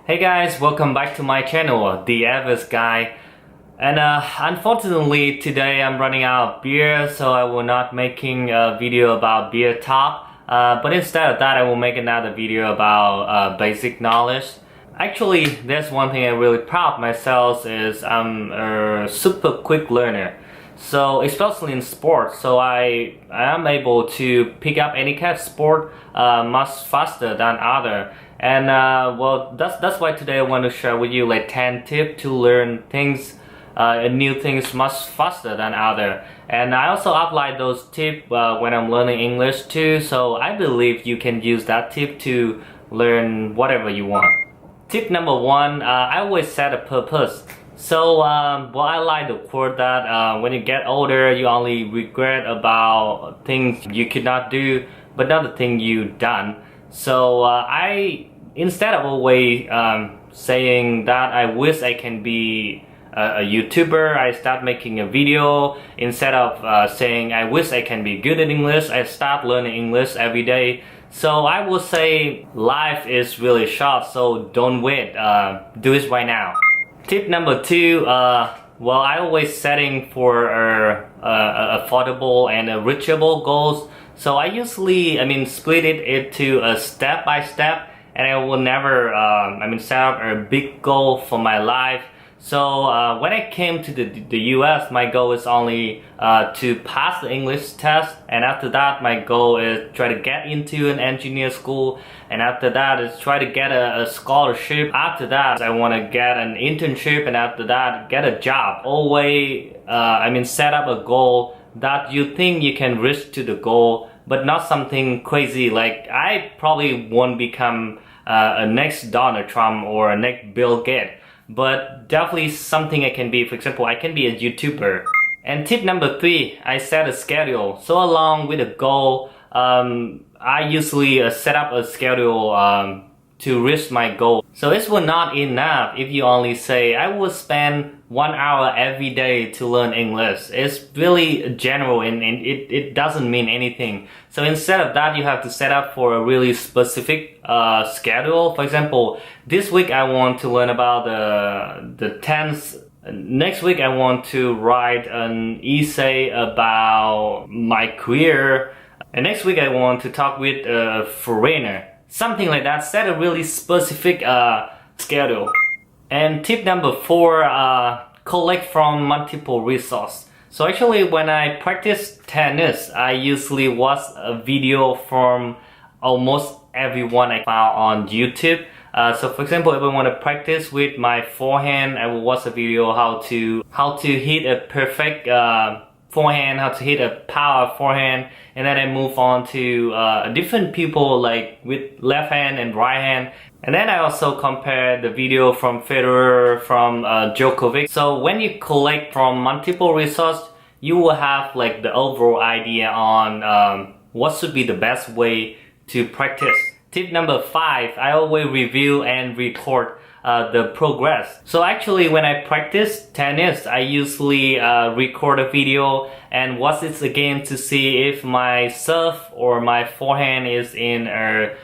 Hey guys, welcome back to my channel, TheAverageGuy. And unfortunately today I'm running out of beer, so I will not making a video about beer talk. But instead of that, I will make another video about basic knowledge. Actually, there's one thing I'm really proud of myself is I'm a super quick learner. So especially in sports, so I am able to pick up any kind of sport much faster than other. And well, that's why today I want to share with you like 10 tips to learn things, new things much faster than other. And I also apply those tips when I'm learning English too. So I believe you can use that tip to learn whatever you want. Tip number one, I always set a purpose. So well, I like the quote that when you get older, you only regret about things you could not do, but not the thing you done. So I, instead of always saying that I wish I can be a YouTuber, I start making a video. Instead of saying I wish I can be good at English, I start learning English every day. So I would say life is really short, so don't wait, do it right now. Tip number two, well, I always setting for affordable and reachable goals. So I usually, split it into a step by step, and I will never, set up a big goal for my life. So when I came to the US, my goal is only to pass the English test, and after that my goal is try to get into an engineer school, and after that is try to get a scholarship. After that I want to get an internship, and after that get a job. Always set up a goal that you think you can reach to the goal, but not something crazy. Like I probably won't become a next Donald Trump or a next Bill Gates, but definitely something I can be. For example, I can be a YouTuber. And tip number three, I set a schedule. So along with a goal, I usually set up a schedule to reach my goal. So it will not enough if you only say I will spend 1 hour every day to learn English. It's really general and it doesn't mean anything. So instead of that, you have to set up for a really specific schedule. For example, this week I want to learn about the tense. Next week I want to write an essay about my career. And next week I want to talk with a foreigner. Something like that. Set a really specific schedule. And tip number four, collect from multiple resources. So actually when I practice tennis, I usually watch a video from almost everyone I found on YouTube. So for example, if I want to practice with my forehand, I will watch a video how to hit a perfect forehand, how to hit a power forehand, and then I move on to different people like with left hand and right hand. And then I also compare the video from Federer, from Djokovic. So when you collect from multiple resources, you will have like the overall idea on what should be the best way to practice. Tip number five, I always review and record the progress. So actually when I practice tennis, I usually record a video and watch it again to see if my serve or my forehand is in a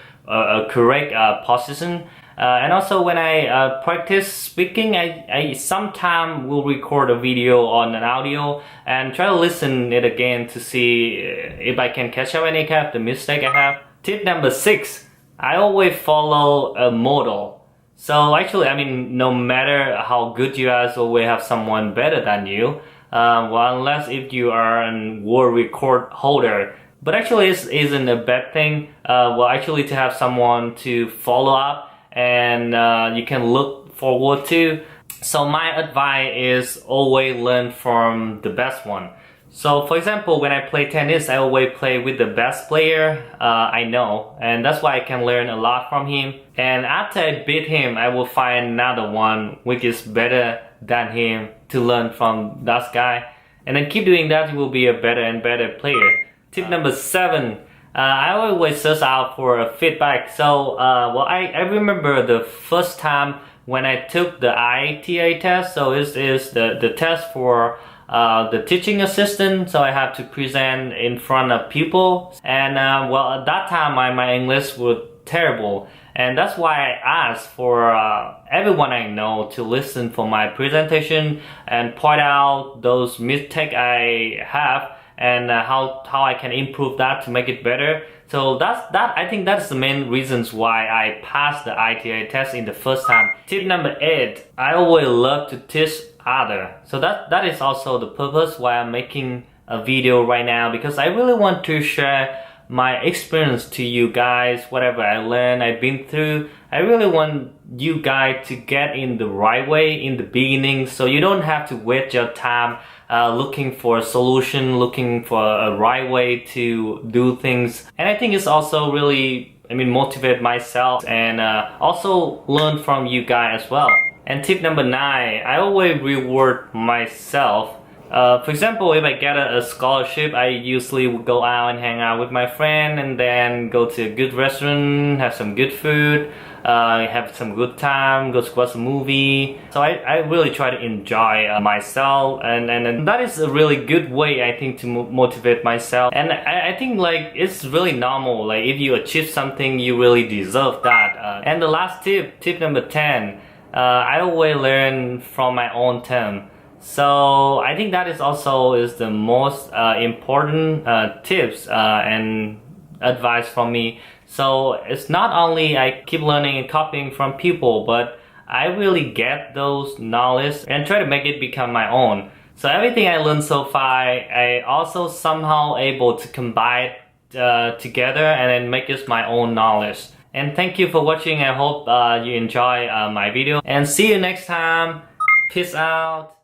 correct position. And also when I practice speaking, I sometimes will record a video on an audio and try to listen it again to see if I can catch up any kind of the mistake I have. Tip number six, I always follow a model. So actually, no matter how good you are, so we have someone better than you. Well, unless if you are a world record holder. But actually, it isn't a bad thing. Well, actually, to have someone to follow up and you can look forward to. So my advice is always learn from the best one. So for example, when I play tennis, I always play with the best player I know, and that's why I can learn a lot from him. And after I beat him, I will find another one which is better than him to learn from that guy. And then keep doing that, you will be a better and better player. Tip number seven, I always search out for a feedback. So well, I remember the first time when I took the IATA test. So it is the test for the teaching assistant, so I have to present in front of people. And well, at that time my English was terrible, And that's why I asked for everyone I know to listen for my presentation and point out those mistakes I have and how I can improve that to make it better. So I think that's the main reasons why I passed the ITA test in the first time. Tip number 8, I always love to teach other. So that is also the purpose why I'm making a video right now, because I really want to share my experience to you guys, whatever I learned, I've been through. I really want you guys to get in the right way in the beginning, so you don't have to waste your time looking for a solution, looking for a right way to do things. And I think it's also really, motivate myself and also learn from you guys as well. And tip number 9, I always reward myself. For example, if I get a scholarship, I usually would go out and hang out with my friend and then go to a good restaurant, have some good food, have some good time, go to watch a movie. So I really try to enjoy myself, and that is a really good way, I think, to motivate myself. And I think like it's really normal, like if you achieve something, you really deserve that. And the last tip number 10, I always learn from my own term. So I think that is the most important tips and advice from me. So it's not only I keep learning and copying from people, but I really get those knowledge and try to make it become my own. So everything I learned so far, I also somehow able to combine together and then make it my own knowledge. And thank you for watching. I hope you enjoy my video, and see you next time. Peace out.